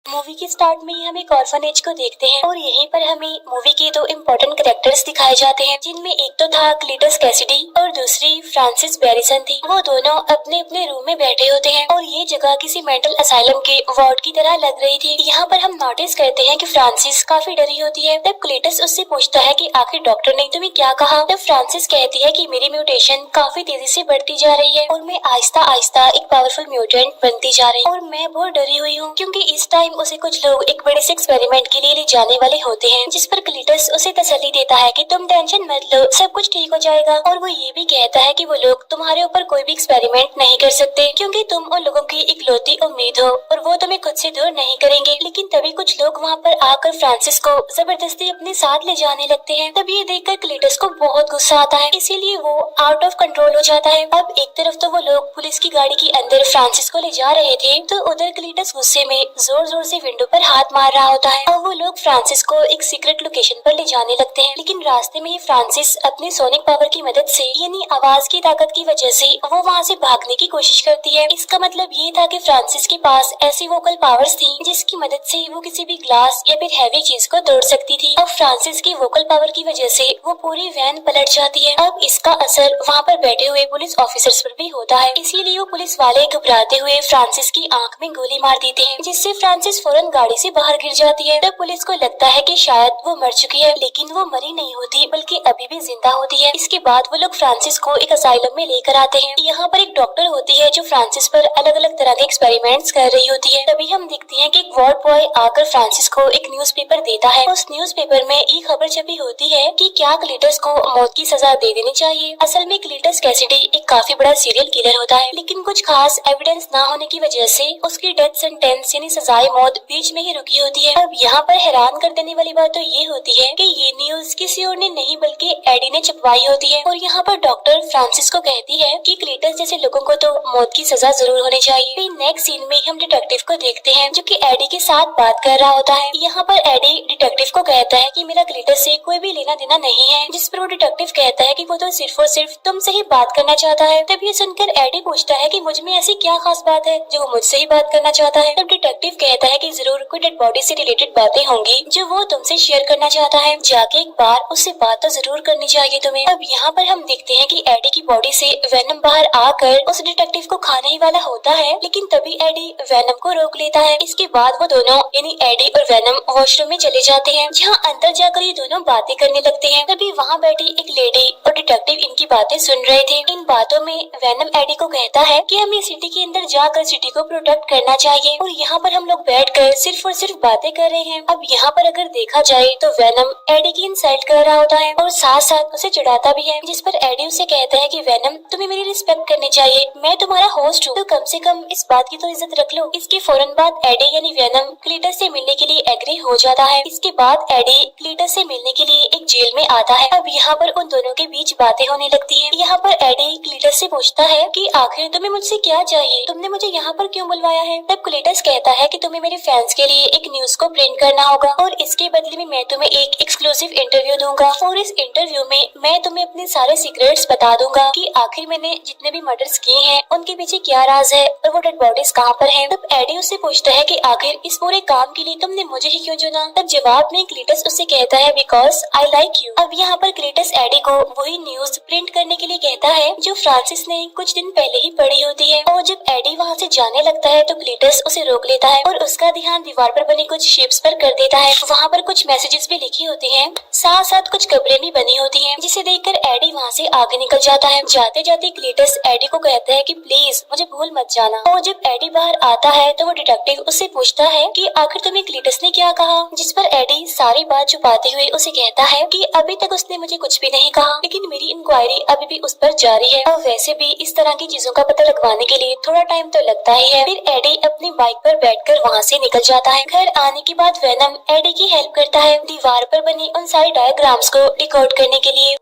Movie के start में ही हम एक ऑर्फनेज को देखते हैं और यहीं पर हमें मूवी के दो इम्पोर्टेंट कैरेक्टर्स दिखाए जाते हैं, जिनमें एक तो था क्लीटस कैसिडी और दूसरी फ्रांसिस बैरिसन थी। वो दोनों अपने अपने रूम में बैठे होते हैं और ये जगह किसी मेंटल असाइलम के वार्ड की तरह लग रही थी। यहाँ पर हम नोटिस करते हैं कि फ्रांसिस काफी डरी होती है। तब क्लीटस उससे पूछता है कि आखिर डॉक्टर ने तुम्हें क्या कहा। तब फ्रांसिस कहती है कि मेरी म्यूटेशन काफी तेजी से बढ़ती जा रही है और मैं आहिस्ता आहिस्ता एक पावरफुल म्यूटेंट बनती जा रही हूँ और मैं बहुत डरी हुई हूँ, क्योंकि इस टाइम उसे कुछ लोग एक बड़े से एक्सपेरिमेंट के लिए ले जाने वाले होते हैं। जिस पर क्लीटस उसे तसल्ली देता है कि तुम टेंशन मत लो, सब कुछ ठीक हो जाएगा। और वो ये भी कहता है कि वो लोग तुम्हारे ऊपर कोई भी एक्सपेरिमेंट नहीं कर सकते, क्योंकि तुम उन लोगों की इकलौती उम्मीद हो और वो तुम्हें खुद से दूर नहीं करेंगे। लेकिन तभी कुछ लोग वहाँ पर आकर फ्रांसिस को जबरदस्ती अपने साथ ले जाने लगते हैं। तब ये देखकर क्लीटस को बहुत गुस्सा आता है, इसीलिए वो आउट ऑफ कंट्रोल हो जाता है। अब एक तरफ तो वो लोग पुलिस की गाड़ी के अंदर फ्रांसिस को ले जा रहे थे, तो उधर क्लीटस गुस्से में जोर जोर से विंडो पर हाथ मार रहा होता है। अब वो लोग फ्रांसिस को एक सीक्रेट लोकेशन पर ले जाने लगते हैं, लेकिन रास्ते में ही फ्रांसिस अपनी सोनिक पावर की मदद से यानी आवाज की ताकत की वजह से वो वहाँ से भागने की कोशिश करती है। इसका मतलब ये था कि फ्रांसिस के पास ऐसी वोकल पावर्स थी जिसकी मदद से वो किसी भी ग्लास या फिर हैवी चीज को तोड़ सकती थी। अब फ्रांसिस की वोकल पावर की वजह से वो पूरी वैन पलट जाती है। अब इसका असर वहाँ पर बैठे हुए पुलिस ऑफिसर्स पर भी होता है, इसीलिए वो पुलिस वाले घबराते हुए फ्रांसिस की आंख में गोली मार देते हैं, जिससे फ्रांसिस फौरन गाड़ी से बाहर गिर जाती है। तब पुलिस को लगता है कि शायद वो मर चुकी है, लेकिन वो मरी नहीं होती बल्कि अभी भी जिंदा होती है। इसके बाद वो लोग फ्रांसिस को एक असाइलम में लेकर आते हैं। यहाँ पर एक डॉक्टर होती है जो फ्रांसिस पर अलग अलग तरह के एक्सपेरिमेंट्स कर रही होती है। तभी हम देखते हैं कि एक वार्ड बॉय आकर फ्रांसिस को एक न्यूज़पेपर देता है। उस न्यूज़पेपर में ये खबर छपी होती है कि क्या क्लीटस को मौत की सजा दे देनी चाहिए। असल में क्लीटस कैसिडी एक काफी बड़ा सीरियल किलर होता है, लेकिन कुछ खास एविडेंस न होने की वजह से उसकी डेथ सेंटेंस यानी सजाए मौत बीच में ही रुकी होती है। अब यहाँ पर हैरान कर देने वाली बात तो ये होती है कि ये न्यूज किसी और ने नहीं बल्कि एडी ने छपवाई होती है। और यहाँ पर डॉक्टर फ्रांसिस को कहती है कि क्लीटस जैसे लोगों को तो मौत की सजा जरूर होनी चाहिए। फिर नेक्स्ट सीन में हम डिटेक्टिव को देखते हैं जो कि एडी के साथ बात कर रहा होता है। यहाँ पर एडी डिटेक्टिव को कहता है कि मेरा क्लीटस से कोई भी लेना देना नहीं है, जिस पर वो डिटेक्टिव कहता है कि वो तो सिर्फ और सिर्फ तुमसे ही बात करना चाहता है। तब ये सुनकर एडी पूछता है कि मुझ में ऐसी क्या खास बात है जो वो मुझसे ही बात करना चाहता है। तब डिटेक्टिव कहता है कि जरूर कोई डेड बॉडी से रिलेटेड बातें होंगी जो वो तुमसे शेयर करना चाहता है, जाके एक बार उससे बात तो जरूर करनी चाहिए तुम्हें। अब यहाँ पर हम देखते हैं कि एडी की बॉडी से वेनम बाहर आकर उस डिटेक्टिव को खाने ही वाला होता है, लेकिन तभी एडी वेनम को रोक लेता है। इसके बाद वो दोनों यानी एडी और वेनम वॉशरूम में चले जाते हैं, जहाँ अंदर जाकर ये दोनों बातें करने लगते हैं। तभी वहाँ बैठी एक लेडी और डिटेक्टिव इनकी बातें सुन रहे थे। इन बातों में वेनम एडी को कहता है कि हमें सिटी के अंदर जाकर सिटी को प्रोटेक्ट करना चाहिए, और यहाँ पर हम लोग बैठकर सिर्फ और सिर्फ बातें कर रहे हैं। अब यहाँ पर अगर देखा जाए तो वेनम एडी की इंसल्ट कर रहा होता है और साथ साथ उसे चिढ़ाता भी है, जिस पर एडी उसे कहता है कि वेनम तुम्हें मेरी रिस्पेक्ट करनी चाहिए, मैं तुम्हारा होस्ट हूँ, तो कम से कम इस बात की तो इज्जत रख लो। इसके फौरन बाद एडी यानी वेनम क्लीटस से मिलने के लिए एग्री हो जाता है। इसके बाद एडी क्लीटस से मिलने के लिए एक जेल में आता है। अब यहाँ पर उन दोनों के बीच बातें होने लगती है। यहाँ पर एडी क्लीटस से पूछता है कि आखिर तुम्हें मुझसे क्या चाहिए, तुमने मुझे यहाँ पर क्यों बुलवाया है। तब क्लीटस कहता है कि तुम्हें मेरे फैंस के लिए एक न्यूज को प्रिंट करना होगा और इसके बदले में मैं तुम्हें एक एक्सक्लूसिव इंटरव्यू दूंगा, और इस इंटरव्यू में मैं तुम्हें अपने सारे सीक्रेट्स बता दूंगा कि आखिर मैंने जितने भी मर्डर्स किए हैं उनके पीछे क्या राज है और वो डेड बॉडीज कहाँ पर हैं। तब एडी उससे पूछता है कि आखिर इस पूरे काम के लिए तुमने मुझे ही क्यों चुना। तब जवाब में क्लीटस उससे कहता है बिकॉज आई लाइक यू। अब यहाँ पर क्लीटस एडी को वही न्यूज प्रिंट करने के लिए कहता है जो फ्रांसिस ने कुछ दिन पहले ही पढ़ी होती है, और जब एडी वहाँ से जाने लगता है तो क्लीटस उसे रोक लेता है और उसका ध्यान दीवार पर बनी कुछ शेप्स पर कर देता है। वहाँ पर कुछ मैसेजेस भी लिखी होती हैं, साथ साथ कुछ कब्रें भी बनी होती हैं, जिसे देखकर एडी वहाँ से आगे निकल जाता है। जाते जाते क्लीटस एडी को कहता है कि प्लीज मुझे भूल मत जाना। और जब एडी बाहर आता है तो वो डिटेक्टिव उससे पूछता है कि आखिर तुम्हें क्लीटस ने क्या कहा, जिस पर एडी सारी बात छुपाते हुए उसे कहता है कि अभी तक उसने मुझे कुछ भी नहीं कहा, लेकिन मेरी इंक्वायरी अभी भी उस पर जारी है, और वैसे भी इस तरह की चीजों का पता लगवाने के लिए थोड़ा टाइम तो लगता ही है। फिर एडी अपनी बाइक पर बैठकर वहाँ से निकल जाता है। घर आने के बाद वेनम एडी की हेल्प करता है दीवार पर बनी उन सारी डायग्राम्स को डिकोड करने के लिए।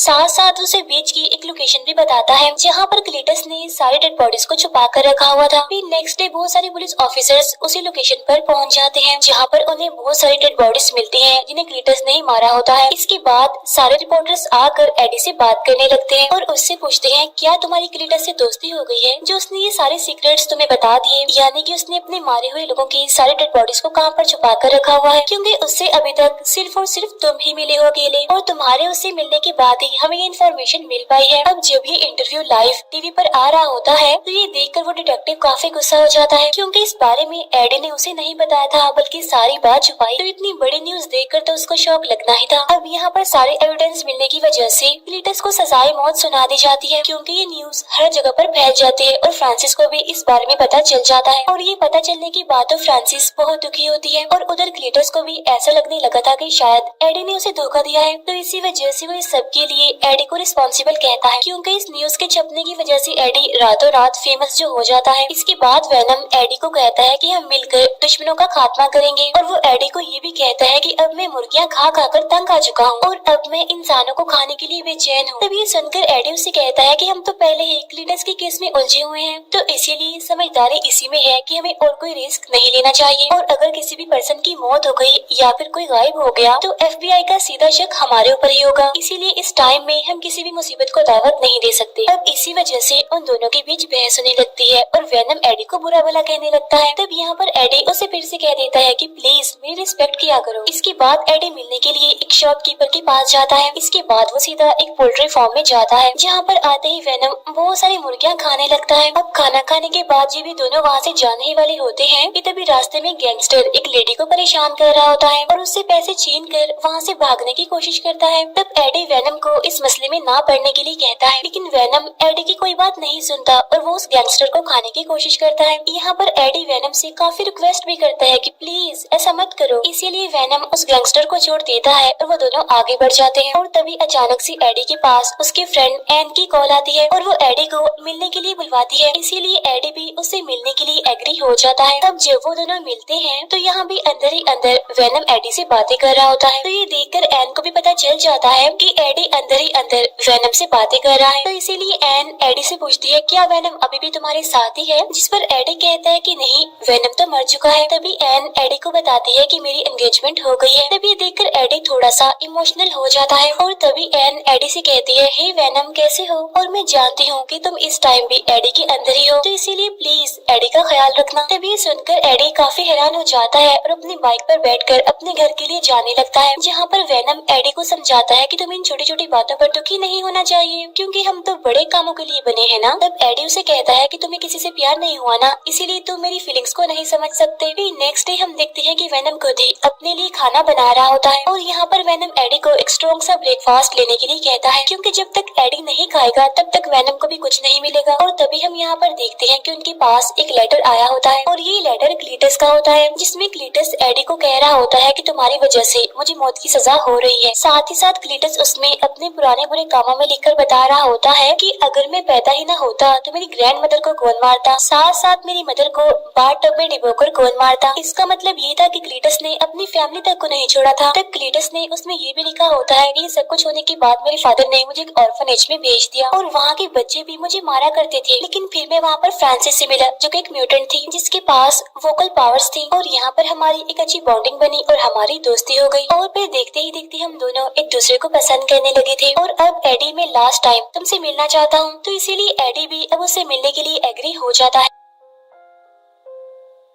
साथ साथ उसे बीच की एक लोकेशन भी बताता है जहाँ पर क्लीटस ने सारी डेड बॉडीज को छुपा कर रखा हुआ था। फिर नेक्स्ट डे बहुत सारे पुलिस ऑफिसर्स उसी लोकेशन पर पहुँच जाते हैं जहाँ पर उन्हें बहुत सारी डेड बॉडीज मिलती हैं जिन्हें क्लीटस ने ही मारा होता है। इसके बाद सारे रिपोर्टर्स आकर एडी से बात करने लगते हैं और उससे पूछते हैं क्या तुम्हारी क्लीटस से दोस्ती हो गई है जो उसने ये सारे सीक्रेट्स तुम्हें बता दिए, यानी कि उसने अपने मारे हुए लोगों की सारी डेड बॉडीज को कहाँ पर छुपा कर रखा हुआ है, क्योंकि उससे अभी तक सिर्फ और सिर्फ तुम ही मिले हो अकेले और तुम्हारे उससे मिलने के बाद ही हमें ये इन्फॉर्मेशन मिल पाई है। अब जब ये इंटरव्यू लाइव टीवी पर आ रहा होता है तो ये देखकर वो डिटेक्टिव काफी गुस्सा हो जाता है क्योंकि इस बारे में एडी ने उसे नहीं बताया था बल्कि सारी बात छुपाई। तो इतनी बड़ी न्यूज देखकर तो उसको शॉक लगना ही था। अब यहाँ पर सारे एविडेंस मिलने की वजह से क्लीटस को सजाए मौत सुना दी जाती है क्योंकि ये न्यूज हर जगह पर फैल जाती है और फ्रांसिस को भी इस बारे में पता चल जाता है। और ये पता चलने के बाद तो फ्रांसिस बहुत दुखी होती है और उधर क्लीटस को भी ऐसा लगने लगा था कि शायद एडी ने उसे धोखा दिया है। तो इसी वजह से वो इस सब के लिए एडी को रिस्पॉन्सिबल कहता है क्योंकि इस न्यूज के छपने की वजह से एडी रातों रात फेमस जो हो जाता है। इसके बाद वेनम एडी को कहता है कि हम मिलकर दुश्मनों का खात्मा करेंगे और वो एडी को ये भी कहता है कि अब मैं मुर्गियां खा खा कर तंग आ चुका हूँ और अब मैं इंसानों को खाने के लिए बेचैन हूँ। तब ये सुनकर एडी उसे कहता है कि हम तो पहले ही क्लीटस के केस में उलझे हुए हैं तो इसीलिए समझदारी इसी में है कि हमें और कोई रिस्क नहीं लेना चाहिए और अगर किसी भी पर्सन की मौत हो गई या फिर कोई गायब हो गया तो FBI का सीधा शक हमारे ऊपर ही होगा, इसीलिए इस टाइम में हम किसी भी मुसीबत को दावत नहीं दे सकते। अब इसी वजह से उन दोनों के बीच बहस होने लगती है और वेनम एडी को बुरा भला कहने लगता है। तब यहाँ पर एडी उसे फिर से कह देता है कि प्लीज मेरी रिस्पेक्ट किया करो। इसके बाद एडी मिलने के लिए एक शॉपकीपर के पास जाता है। इसके बाद वो सीधा एक पोल्ट्री फार्म में जाता है जहाँ पर आते ही वेनम बहुत सारी मुर्गियाँ खाने लगता है। अब खाना खाने के बाद जब भी दोनों वहाँ से जाने ही वाले होते हैं कि तभी रास्ते में गैंगस्टर एक लेडी को परेशान कर रहा होता है और उससे पैसे छीन कर वहाँ से भागने की कोशिश करता है। तब एडी वेनम को इस मसले में ना पड़ने के लिए कहता है लेकिन वेनम एडी की कोई बात नहीं सुनता और वो उस गैंगस्टर को खाने की कोशिश करता है। यहाँ पर एडी वेनम से काफी रिक्वेस्ट भी करता है कि प्लीज ऐसा मत करो, इसीलिए वेनम उस गैंगस्टर को छोड़ देता है और वो दोनों आगे बढ़ जाते हैं। और तभी अचानक से एडी के पास उसके फ्रेंड एन की कॉल आती है और वो एडी को मिलने के लिए बुलवाती है, इसीलिए एडी भी उससे मिलने के लिए एग्री हो जाता है। तब जब वो दोनों मिलते हैं तो यहाँ भी अंदर ही अंदर वेनम एडी से बातें कर रहा होता है। तो ये देखकर एन को भी पता चल जाता है कि एडी अंदर ही अंदर वेनम से बातें कर रहा है। तो इसीलिए एन एडी से पूछती है क्या वेनम अभी भी तुम्हारे साथ ही है, जिस पर एडी कहता है कि नहीं वेनम तो मर चुका है। तभी एन एडी को बताती है कि मेरी एंगेजमेंट हो गई है। तभी देखकर एडी थोड़ा सा इमोशनल हो जाता है और तभी एन एडी से कहती है हे वेनम कैसे हो, और मैं जानती हूँ कि तुम इस टाइम भी एडी के अंदर ही हो तो इसीलिए प्लीज एडी का ख्याल रखना। तभी सुनकर एडी काफी हैरान हो जाता है और अपनी बाइक पर बैठकर अपने घर के लिए जाने लगता है जहाँ पर वेनम एडी को समझाता है कि तुम इन छोटी छोटी बातों पर दुखी नहीं होना चाहिए क्योंकि हम तो बड़े कामों के लिए बने हैं ना। तब एडी उसे कहता है कि तुम्हें किसी से प्यार नहीं हुआ ना, इसीलिए तुम मेरी फीलिंग्स को नहीं समझ सकते। फिर नेक्स्ट डे हम देखते हैं कि वेनम खुद ही अपने लिए खाना बना रहा होता है और यहाँ पर वेनम एडी को एक स्ट्रॉन्ग सा ब्रेकफास्ट लेने के लिए कहता है क्योंकि जब तक एडी नहीं खाएगा तब तक वेनम को भी कुछ नहीं मिलेगा। और तभी हम यहाँ पर देखते हैं कि उनके पास एक लेटर आया होता है और ये लेटर क्लीटस का होता है जिसमें क्लीटस एडी को कह रहा होता है कि तुम्हारी वजह से मुझे मौत की सजा हो रही है। साथ ही साथ क्लीटस उसमें अपने पुराने बुरे कामों में लिखकर बता रहा होता है कि अगर मैं पैदा ही न होता तो मेरी ग्रैंड मदर को कौन मारता, साथ साथ मेरी मदर को बाथ टब में डिबोकर कौन मारता। इसका मतलब ये था कि क्लीटस ने अपनी फैमिली तक को नहीं छोड़ा था। तब क्लीटस ने उसमें ये भी लिखा होता है कि सब कुछ होने के बाद मेरे फादर ने मुझे एक ऑर्फनेज में भेज दिया और वहाँ के बच्चे भी मुझे मारा करते थे, लेकिन फिर मैं वहाँ पर फ्रांसिस से मिला जो कि एक म्यूटेंट थी जिसके पास वोकल पावर्स थी और यहाँ पर हमारी एक अच्छी बॉन्डिंग बनी और हमारी दोस्ती हो गई और फिर देखते ही देखते हम दोनों एक दूसरे को पसंद करने लगे थे। और अब एडी मैं लास्ट टाइम तुमसे मिलना चाहता हूँ तो इसीलिए एडी भी अब उससे मिलने के लिए एग्री हो जाता है।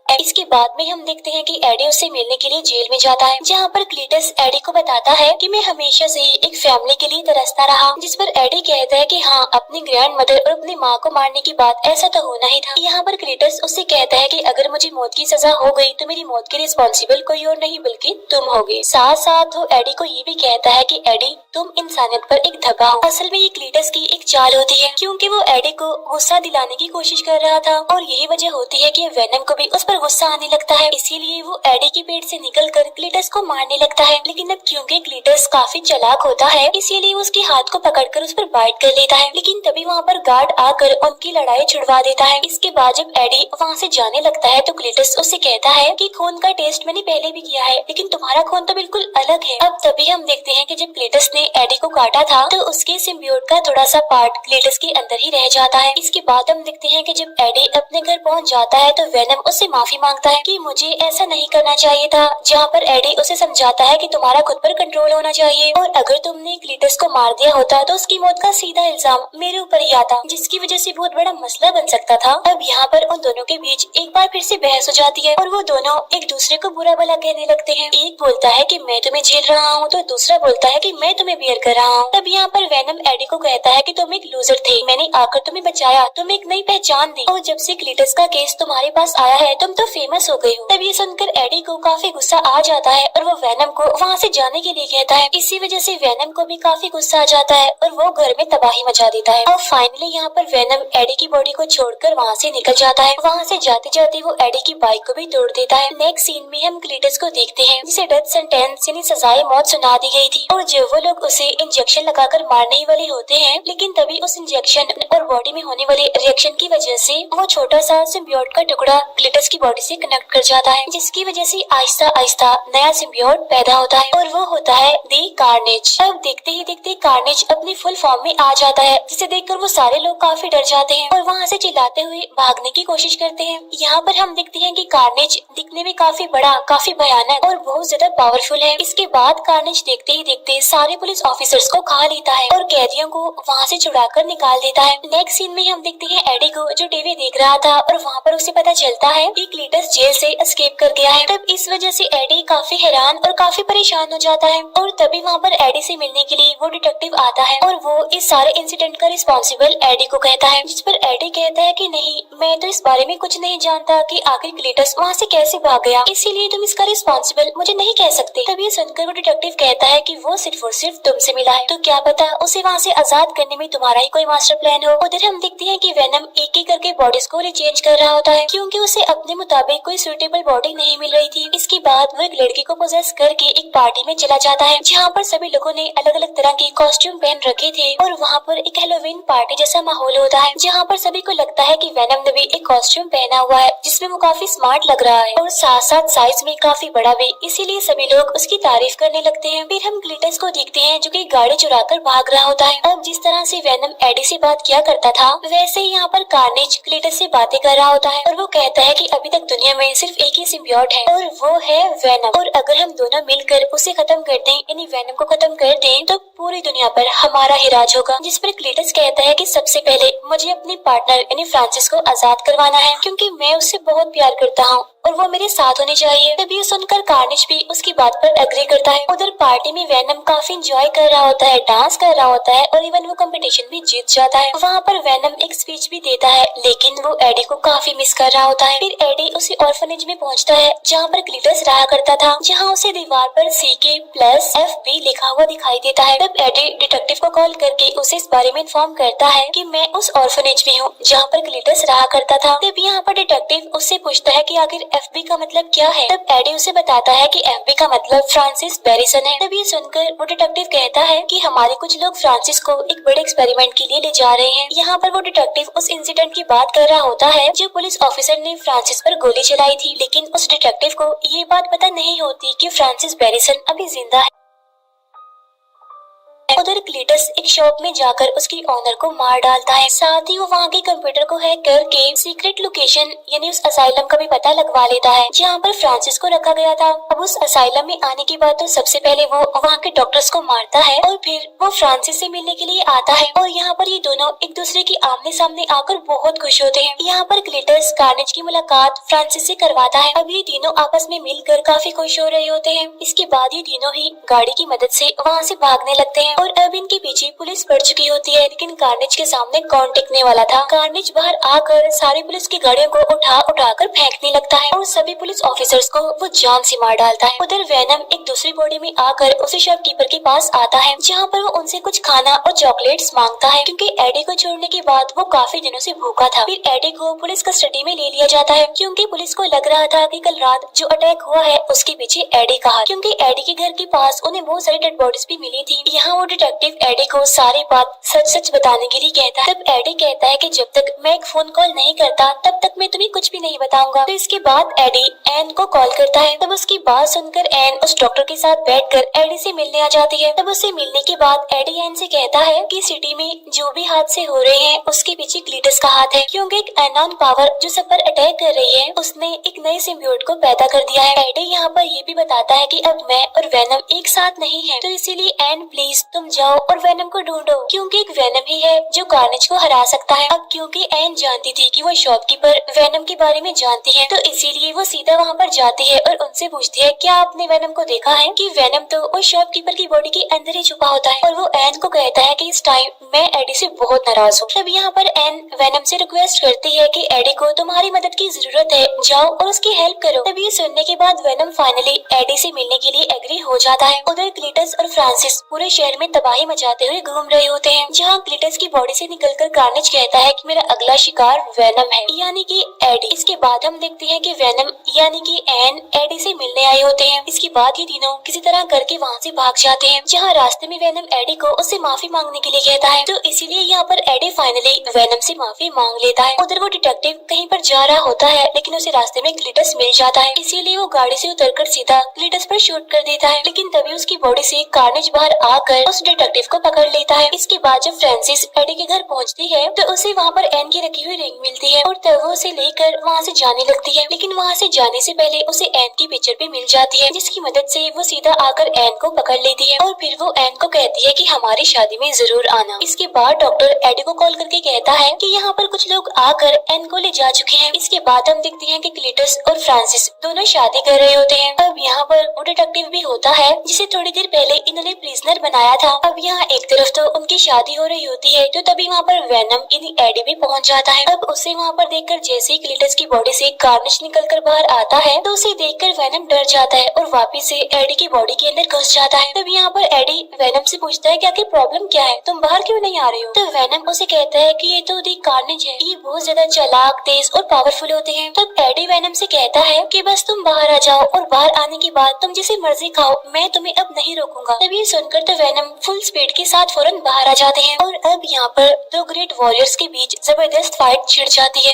इसके बाद में हम देखते हैं कि एडी उससे मिलने के लिए जेल में जाता है जहाँ पर क्लीटस एडी को बताता है कि मैं हमेशा से ही एक फैमिली के लिए तरसता रहा, जिस पर एडी कहता है कि हाँ अपनी ग्रैंड मदर और अपनी माँ को मारने की बात ऐसा तो होना ही था। यहाँ पर क्लीटस उससे कहता है कि अगर मुझे मौत की सजा हो गई तो मेरी मौत के रिस्पॉन्सिबल कोई और नहीं बल्कि तुम होगे। साथ साथ वो एडी को ये भी कहता है कि एडी तुम इंसानियत पर एक धब्बा हो। असल में ये क्लीटस की एक चाल होती है क्योंकि वो एडी को गुस्सा दिलाने की कोशिश कर रहा था और यही वजह होती है कि वेनम को भी उस पर गुस्सा आने लगता है, इसीलिए वो एडी के पेट से निकलकर क्लीटस को मारने लगता है। लेकिन अब क्योंकि क्लीटस काफी चालाक होता है, इसीलिए वो उसके हाथ को पकड़कर उस पर बाइट कर लेता है। लेकिन तभी वहाँ पर गार्ड आकर उनकी लड़ाई छुड़वा देता है। इसके बाद जब एडी वहाँ से जाने लगता है तो क्लीटस उससे कहता है कि खून का टेस्ट मैंने पहले भी किया है, लेकिन तुम्हारा खून तो बिल्कुल अलग है। अब तभी हम देखते हैं कि जब क्लीटस ने एडी को काटा था तो उसके सिम्बियोट का थोड़ा सा पार्ट क्लीटस के अंदर ही रह जाता है। इसके बाद हम देखते हैं कि जब एडी अपने घर पहुँच जाता है तो वेनम उससे माफी मांगता है कि मुझे ऐसा नहीं करना चाहिए था, जहाँ पर एडी उसे समझाता है कि तुम्हारा खुद पर कंट्रोल होना चाहिए और अगर तुमने क्लीटस को मार दिया होता तो उसकी मौत का सीधा इल्जाम मेरे ऊपर ही आता, जिसकी वजह से बहुत बड़ा मसला बन सकता था। अब यहाँ पर उन दोनों के बीच एक बार फिर से बहस हो जाती है और वो दोनों एक दूसरे को बुरा भला कहने लगते हैं। एक बोलता है कि मैं तुम्हें झेल रहा हूँ तो दूसरा बोलता है कि मैं तुम्हें बियर कर रहा हूँ। तब यहाँ पर वेनम एडी को कहता है कि तुम एक लूजर थे, मैंने आकर तुम्हें बचाया, तुम्हें एक नई पहचान दी और जब से क्लीटस का केस तुम्हारे पास आया है तुम तो फेमस हो गई हो। तब ये सुनकर एडी को काफी गुस्सा आ जाता है और वो वेनम को वहाँ से जाने के लिए कहता है। इसी वजह से वेनम को भी काफी गुस्सा आ जाता है और वो घर में तबाही मचा देता है। और फाइनली यहाँ पर वेनम एडी की बॉडी को छोड़कर वहाँ से निकल जाता है। वहाँ से जाते जाते वो एडी की बाइक को भी तोड़ देता है। नेक्स्ट सीन में हम क्लीटस को देखते हैं जिसे डेथ सेंटेंस यानी सजाए मौत सुना दी गई थी और जब वो लोग उसे इंजेक्शन लगाकर मारने ही वाले होते हैं, लेकिन तभी उस इंजेक्शन और बॉडी में होने वाले रिएक्शन की वजह से वो छोटा सा सिम्बियोट का टुकड़ा क्लीटस की बॉडी से कनेक्ट कर जाता है, जिसकी वजह से आहिस्ता आहिस्ता नया सिम्बियोट पैदा होता है और वो होता है दी कार्नेज। अब देखते ही देखते कार्नेज अपनी फुल फॉर्म में आ जाता है, जिसे देखकर वो सारे लोग काफी डर जाते हैं और वहाँ से चिल्लाते हुए भागने की कोशिश करते हैं। यहाँ पर हम देखते हैं कि कार्नेज दिखने में काफी बड़ा, काफी भयानक और बहुत ज्यादा पावरफुल है। इसके बाद कार्नेज देखते ही देखते सारे पुलिस ऑफिसर्स को खा लेता है और कैदियों को वहाँ से छुड़ाकर निकाल देता है। नेक्स्ट सीन में हम देखते हैं एडी को जो टीवी देख रहा था और वहाँ पर उसे पता चलता है कि क्लीटस जेल से एस्केप कर गया है। तब इस वजह से एडी काफी हैरान और काफी परेशान हो जाता है और तभी वहाँ पर एडी से मिलने के लिए वो डिटेक्टिव आता है और वो इस सारे इंसिडेंट का रिस्पॉन्सिबल एडी को कहता है, जिस पर एडी कहता है कि नहीं, मैं तो इस बारे में कुछ नहीं जानता कि आखिर क्लीटस वहाँ से कैसे भाग गया, इसीलिए तुम इसका रिस्पॉन्सिबल मुझे नहीं कह सकते। तब ये सुनकर वो डिटेक्टिव कहता है कि वो सिर्फ और सिर्फ तुमसे मिला है, तो क्या पता उसे वहाँ से आजाद करने में तुम्हारा ही कोई मास्टर प्लान हो। उधर हम देखते हैं कि वेनम एक एक करके बॉडीज को चेंज कर रहा होता है क्योंकि उसे अपने मुताबिक कोई सुटेबल बॉडी नहीं मिल रही थी। इसके बाद वो एक लड़की को पोजेस करके एक पार्टी में चला जाता है जहाँ पर सभी लोगों ने अलग अलग तरह के कॉस्ट्यूम पहन रखे थे और वहाँ पर एक हेलोवीन पार्टी जैसा माहौल होता है जहाँ पर सभी को लगता है कि वेनम ने भी एक कॉस्ट्यूम पहना हुआ है जिसमें वो काफी स्मार्ट लग रहा है और साथ साथ साइज में काफी बड़ा भी, इसीलिए सभी लोग उसकी तारीफ करने लगते हैं। फिर हम क्लीटस को देखते हैं जो कि गाड़ी चुराकर भाग रहा होता है। अब जिस तरह से वेनम एडी से बात किया करता था वैसे ही यहाँ पर कार्नेज क्लीटस से बातें कर रहा होता है और वो कहता है कि अभी तक दुनिया में सिर्फ एक ही सिम्बियोट है और वो है वेनम, और अगर हम दोनों मिलकर उसे खत्म कर दें यानी वेनम को खत्म कर दें तो पूरी दुनिया पर हमारा ही राज होगा। जिस पर क्लीटस कहता है कि सबसे पहले मुझे अपनी पार्टनर यानी फ्रांसिस को आजाद करवाना है क्योंकि मैं उससे बहुत प्यार करता हूँ और वो मेरे साथ होनी चाहिए। तभी सुनकर कार्नेज भी उसकी बात पर एग्री करता है। उधर पार्टी में वेनम काफी एंजॉय कर रहा होता है, डांस कर रहा होता है और इवन वो कंपटीशन भी जीत जाता है। वहाँ पर वेनम एक स्पीच भी देता है लेकिन वो एडी को काफी मिस कर रहा होता है। फिर एडी उसी ऑर्फनेज में पहुँचता है जहाँ पर क्लीटस रहा करता था, जहाँ उसे दीवार पर CK+FB लिखा हुआ दिखाई देता है। तब एडी डिटेक्टिव को कॉल करके उसे इस बारे में इन्फॉर्म करता है कि मैं उस ऑर्फनेज में हूँ जहाँ पर क्लीटस रहा करता था। तब यहाँ पर डिटेक्टिव उससे पूछता है कि आखिर FB का मतलब क्या है। तब एडी उसे बताता है कि FB का मतलब फ्रांसिस बैरिसन है। तब ये सुनकर वो डिटेक्टिव कहता है कि हमारे कुछ लोग फ्रांसिस को एक बड़े एक्सपेरिमेंट के लिए ले जा रहे हैं। यहाँ पर वो डिटेक्टिव उस इंसिडेंट की बात कर रहा होता है जो पुलिस ऑफिसर ने फ्रांसिस पर गोली चलाई थी, लेकिन उस डिटेक्टिव को ये बात पता नहीं होती कि फ्रांसिस बैरिसन अभी जिंदा है। उधर क्लीटस एक शॉप में जाकर उसकी ओनर को मार डालता है, साथ ही वो वहाँ के कंप्यूटर को हैक करके सीक्रेट लोकेशन यानी उस असाइलम का भी पता लगवा लेता है जहाँ पर फ्रांसिस को रखा गया था। अब उस असाइलम में आने के बाद तो सबसे पहले वो वहाँ के डॉक्टर्स को मारता है और फिर वो फ्रांसिस से मिलने के लिए आता है और यहाँ पर ये दोनों एक दूसरे के आमने सामने आकर बहुत खुश होते हैं। यहाँ पर क्लीटस कार्नेज की मुलाकात फ्रांसिस से करवाता है। अब ये तीनों आपस में मिलकर काफी खुश हो रहे होते हैं। इसके बाद ये तीनों ही गाड़ी की मदद से वहाँ से भागने लगते हैं। और अब इनके पीछे पुलिस पड़ चुकी होती है। लेकिन कार्नेज के सामने कौन टिकने वाला था। कार्नेज बाहर आकर सारी पुलिस की गाड़ियों को उठा कर फेंकने लगता है और सभी पुलिस ऑफिसर्स को वो जान से मार डालता है। उधर वेनम एक दूसरी बॉडी में आकर उसी शॉपकीपर के पास आता है, जहाँ पर वो उनसे कुछ खाना और चॉकलेट्स मांगता है, क्योंकि एडी को छोड़ने के बाद वो काफी दिनों से भूखा था। फिर एडी को पुलिस कस्टडी में ले लिया जाता है, क्योंकि पुलिस को लग रहा था कि कल रात जो अटैक हुआ है उसके पीछे एडी का हाथ, क्योंकि एडी के घर के पास उन्हें बहुत सारी डेड बॉडीज भी मिली थी। यहाँ वो डिटेक्टिव एडी को सारी बात सच सच बताने के लिए कहता है। तब एडी कहता है कि जब तक मैं एक फोन कॉल नहीं करता तब तक मैं तुम्हें कुछ भी नहीं बताऊंगा। तो इसके बाद एडी एन को कॉल करता है। तब उसकी बात सुनकर एन उस डॉक्टर के साथ बैठकर एडी से मिलने आ जाती है। तब उससे मिलने के बाद एडी एन से कहता है कि सिटी में जो भी हादसे हो रहे हैं उसके पीछे क्लीटस का हाथ है, क्योंकि एक अननोन पावर जो सब पर अटैक कर रही है उसने एक नए सिम्बियोट को पैदा कर दिया है। एडी यहाँ पर ये भी बताता है कि अब मैं और वेनम एक साथ नहीं है, तो इसीलिए एन प्लीज तुम जाओ और वेनम को ढूंढो, क्योंकि एक वेनम ही है जो कार्नेज को हरा सकता है। अब क्योंकि एन जानती थी कि वो शॉपकीपर वेनम के बारे में जानती है, तो इसीलिए वो सीधा वहाँ पर जाती है और उनसे पूछती है क्या आपने वेनम को देखा है, कि वेनम तो उस शॉपकीपर की बॉडी के अंदर ही छुपा होता है। और वो एन को कहता है कि इस टाइम मैं एडी से बहुत नाराज हूँ। तब यहाँ पर एन वेनम से रिक्वेस्ट करती है कि एडी को तुम्हारी मदद की जरूरत है, जाओ और उसकी हेल्प करो। तब ये सुनने के बाद वेनम फाइनली एडी से मिलने के लिए एग्री हो जाता है। उधर क्लीटस और फ्रांसिस पूरे शहर में तबाही मचाते हुए घूम रहे होते हैं, जहाँ क्लीटस की बॉडी से निकलकर कार्नेज कहता है कि मेरा अगला शिकार वेनम है, यानी कि एडी। इसके बाद हम देखते हैं कि वेनम यानी कि एन एडी से मिलने आए होते हैं। इसके बाद ये तीनों किसी तरह करके वहाँ से भाग जाते हैं, जहाँ रास्ते में वेनम एडी को उससे माफी मांगने के लिए कहता है। तो इसीलिए यहाँ पर एडी फाइनली वेनम से माफी मांग लेता है। उधर वो डिटेक्टिव कहीं पर जा रहा होता है, लेकिन उसे रास्ते में क्लीटस मिल जाता है, इसीलिए वो गाड़ी से उतरकर सीधा क्लीटस पर शूट कर देता है। लेकिन तभी उसकी बॉडी से कार्नेज बाहर आकर उस डिटेक्टिव को पकड़ लेता है। इसके बाद जब फ्रांसिस एडी के घर पहुँचती है तो उसे वहाँ पर एन की रखी हुई रिंग मिलती है और तब वो उसे लेकर वहाँ से जाने लगती है। लेकिन वहाँ से जाने से पहले उसे एन की पिक्चर भी मिल जाती है, जिसकी मदद से वो सीधा आकर एन को पकड़ लेती है और फिर वो एन को कहती है कि हमारी शादी में जरूर आना। इसके बाद डॉक्टर एडी को कॉल करके कहता है कि यहाँ पर कुछ लोग आकर एन को ले जा चुके हैं। इसके बाद हम देखते हैं कि क्लीटस और फ्रांसिस दोनों शादी कर रहे होते हैं। अब यहाँ पर वो डिटेक्टिव भी होता है जिसे थोड़ी देर पहले इन्होंने प्रिजनर बनाया था। अब यहाँ एक तरफ तो उनकी शादी हो रही होती है, तो तभी वहाँ पर वेनम यानी एडी भी पहुँच जाता है। अब उसे वहाँ पर देखकर जैसे ही क्लीटस की बॉडी से कार्नेज निकलकर बाहर आता है तो उसे देखकर वेनम डर जाता है और वापिस से एडी की बॉडी के अंदर घुस जाता है। तब यहाँ पर एडी वेनम से पूछता है कि आखिर प्रॉब्लम क्या है, तुम बाहर क्यों नहीं आ रहे हो। तो वेनम उसे कहता है कि ये तो दी कार्नेज है, ये बहुत ज्यादा चालाक, तेज और पावरफुल होते हैं। तब एडी वेनम से कहता है कि बस तुम बाहर आ जाओ और बाहर आने के बाद तुम जिसे मर्जी खाओ, मैं तुम्हें अब नहीं रोकूंगा। तब ये सुनकर तो वेनम फुल स्पीड के साथ फौरन बाहर आ जाते हैं और अब यहाँ पर दो ग्रेट वॉरियर्स के बीच जबरदस्त फाइट छिड़ जाती है।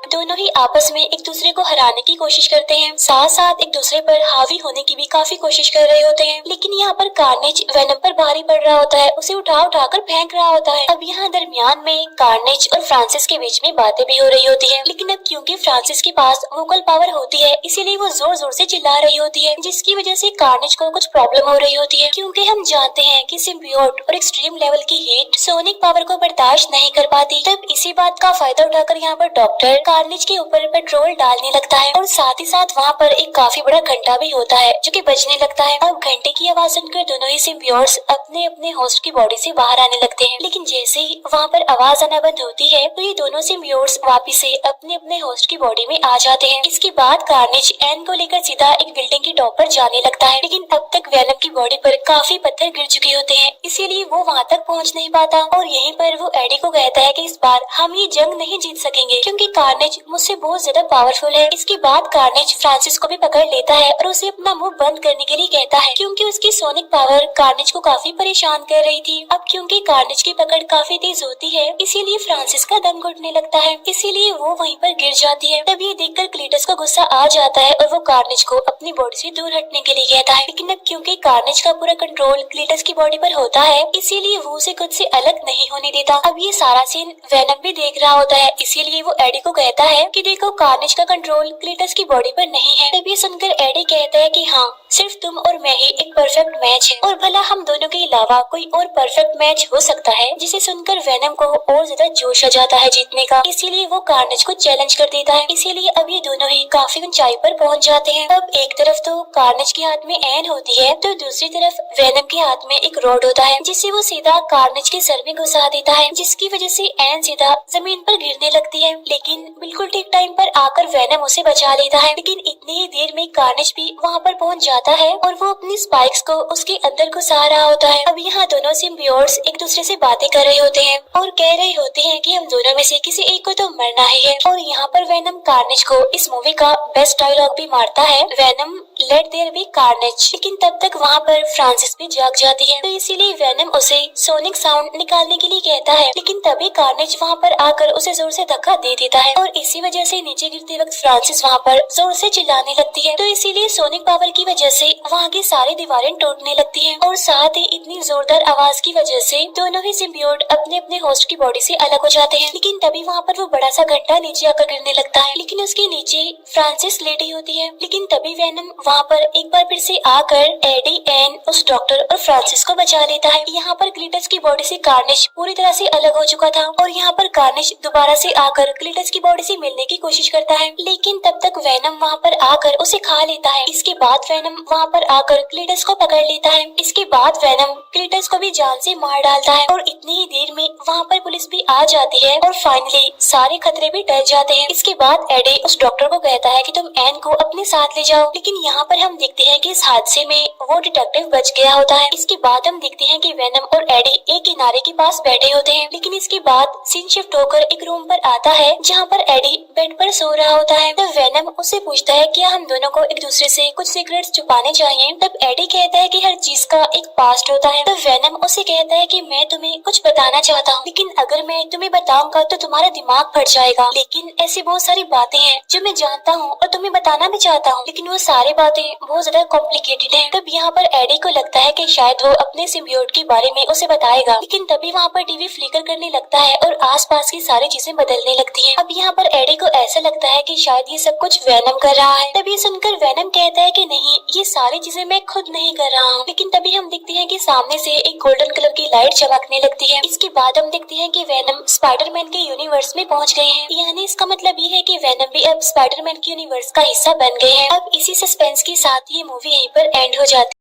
दोनों ही आपस में एक दूसरे को हराने की कोशिश करते हैं, साथ साथ एक दूसरे पर हावी होने की भी काफी कोशिश कर रहे होते हैं। लेकिन यहाँ पर कार्नेज वेनम पर भारी पड़ रहा होता है, उसे उठा कर फेंक रहा होता है। अब यहाँ दरमियान में कार्नेज और फ्रांसिस के बीच में बातें भी हो रही होती है। लेकिन अब क्योंकि फ्रांसिस के पास वोकल पावर होती है, इसीलिए वो जोर जोर से चिल्ला रही होती है, जिसकी वजह से कार्नेज को कुछ प्रॉब्लम हो रही होती है। क्योंकि हम जानते हैं कि सिम्बियोट और एक्सट्रीम लेवल की हीट सोनिक पावर को बर्दाश्त नहीं कर पाती। तब इसी बात का फायदा उठाकर यहाँ पर डॉक्टर कार्नेज के ऊपर पेट्रोल डालने लगता है और साथ ही साथ वहाँ पर एक काफी बड़ा घंटा भी होता है जो कि बजने लगता है। अब घंटे की आवाज सुनकर दोनों ही सिम्बियोट्स अपने अपने होस्ट की बॉडी से बाहर आने लगते हैं। लेकिन जैसे ही वहाँ पर आवाज आना बंद होती है तो ये दोनों सिम्बियोट्स वापिस से अपने अपने होस्ट की बॉडी में आ जाते हैं। इसके बाद कार्नेज एन को लेकर सीधा एक बिल्डिंग की टॉप पर जाने लगता है, लेकिन अब तक वेनम की बॉडी पर काफी पत्थर गिर चुके होते हैं, इसीलिए वो वहाँ तक पहुँच नहीं पाता। और यहीं पर वो एडी को कहता है कि इस बार हम ये जंग नहीं जीत सकेंगे, क्योंकि कार्नेज मुझसे बहुत ज्यादा पावरफुल है। इसके बाद कार्नेज फ्रांसिस को भी पकड़ लेता है और उसे अपना मुंह बंद करने के लिए कहता है, क्योंकि उसकी सोनिक पावर कार्नेज को काफी परेशान कर रही थी। अब क्योंकि कार्नेज की पकड़ काफी तेज होती है, इसीलिए फ्रांसिस का दम घुटने लगता है, इसीलिए वो वहीं पर गिर जाती है। तब ये देखकर क्लीटस को गुस्सा आ जाता है और वो कार्नेज को अपनी बॉडी से दूर हटने के लिए कहता है। लेकिन अब क्योंकि कार्नेज का पूरा कंट्रोल क्लीटस की बॉडी पर होता है, इसीलिए वो उसे खुद से अलग नहीं होने देता। अब ये सारा सीन वेनम भी देख रहा होता है, इसीलिए वो एडी को कहता कहता है कि देखो कार्नेज का कंट्रोल क्लीटस की बॉडी पर नहीं है। तब ये सुनकर एडी कहता है कि हाँ, सिर्फ तुम और मैं ही एक परफेक्ट मैच है और भला हम दोनों के अलावा कोई और परफेक्ट मैच हो सकता है। जिसे सुनकर वेनम को और ज्यादा जोश आ जाता है जीतने का, इसीलिए वो कार्नेज को चैलेंज कर देता है। इसीलिए अब ये दोनों ही काफी ऊंचाई पर पहुंच जाते हैं। अब एक तरफ तो कार्नेज के हाथ में एन होती है तो दूसरी तरफ वेनम के हाथ में एक रॉड होता है जिसे वो सीधा कार्नेज के सर में घुसा देता है, जिसकी वजह से एन सीधा जमीन पर गिरने लगती है। लेकिन बिल्कुल ठीक टाइम पर आकर वेनम उसे बचा लेता है। लेकिन इतनी ही देर में कार्नेज भी वहाँ पर पहुँच जाता है और वो अपनी स्पाइक्स को उसके अंदर घुसा रहा होता है। अब यहाँ दोनों सिम्बियोट्स एक दूसरे से बातें कर रहे होते हैं और कह रहे होते हैं कि हम दोनों में से किसी एक को तो मरना ही है। और यहाँ पर वेनम कार्नेज को इस मूवी का बेस्ट डायलॉग भी मारता है, Venom let there be Carnage. लेकिन तब तक वहाँ पर फ्रांसिस भी जाग जाती है तो इसीलिए वेनम उसे सोनिक साउंड निकालने के लिए कहता है। लेकिन तभी कार्नेज वहाँ पर आकर उसे जोर से धक्का दे देता है और इसी वजह से नीचे गिरते वक्त फ्रांसिस वहाँ पर जोर से चिल्लाने लगती है। तो इसीलिए सोनिक पावर की वजह से वहाँ की सारी दीवारें टूटने लगती है और साथ ही इतनी जोरदार आवाज की वजह से दोनों ही सिम्बियोट अपने अपने होस्ट की बॉडी से अलग हो जाते हैं। लेकिन तभी वहाँ पर वो बड़ा सा घंटा नीचे आकर गिरने लगता है, लेकिन उसके नीचे फ्रांसिस लेटी होती है। लेकिन तभी वेनम वहाँ पर एक बार फिर से आकर एडी, एन, उस डॉक्टर और फ्रांसिस को बचा लेता है। यहाँ पर क्लीटस की बॉडी से कार्नेज पूरी तरह से अलग हो चुका था और यहाँ पर कार्नेज दोबारा से आकर क्लीटस की बॉडी से मिलने की कोशिश करता है, लेकिन तब तक वेनम वहाँ पर आकर उसे खा लेता है। इसके बाद वेनम वहाँ पर आकर क्लीटस को पकड़ लेता है। इसके बाद वेनम क्लीटस को भी जान से मार डालता है और इतनी ही देर में वहाँ पर पुलिस भी आ जाती है और फाइनली सारे खतरे भी टल जाते हैं। इसके बाद एडी उस डॉक्टर को कहता है कि तुम एन को अपने साथ ले जाओ। लेकिन यहाँ पर हम देखते हैं कि इस हादसे में वो डिटेक्टिव बच गया होता है। इसके बाद हम देखते हैं कि वेनम और एडी एक किनारे के पास बैठे होते हैं। लेकिन इसके बाद सीन शिफ्ट होकर एक रूम पर आता है जहाँ पर एडी बेड पर सो रहा होता है। तब वेनम उससे पूछता है कि हम दोनों को एक दूसरे से कुछ सीक्रेट्स छुपाने चाहिए। तब एडी कहता है कि हर चीज का एक पास्ट होता है। तब वेनम उसे कहता है कि मैं तुम्हें कुछ बताना चाहता हूँ, लेकिन अगर मैं तुम्हें बताऊंगा तो तुम्हारा दिमाग फट जाएगा। लेकिन ऐसी बहुत सारी बातें हैं जो मैं जानता हूँ और तुम्हें बताना भी चाहता हूँ, लेकिन वो सारी बातें बहुत ज्यादा कॉम्प्लिकेटेड हैं। तब यहाँ पर एडी को लगता है कि शायद वो अपने सिम्बियोट के बारे में उसे बताएगा, लेकिन तभी वहाँ पर टीवी फ्लिकर करने लगता है और आसपास की सारी चीजें बदलने लगती हैं। अब यहाँ पर एडी को ऐसा लगता है कि शायद ये सब कुछ वेनम कर रहा है। तभी सुनकर वेनम कहता है कि नहीं, ये सारी चीजें मैं खुद नहीं कर रहा हूँ। लेकिन तभी हम देखते हैं कि सामने से एक गोल्डन कलर की लाइट चमकने लगती है। इसके बाद हम देखते हैं कि वेनम स्पाइडरमैन के यूनिवर्स में पहुंच गए हैं। यानी इसका मतलब ये है कि वेनम भी अब स्पाइडरमैन के यूनिवर्स का हिस्सा बन गए हैं। अब इसी सस्पेंस के साथ ये मूवी यहीं पर एंड हो जाती है।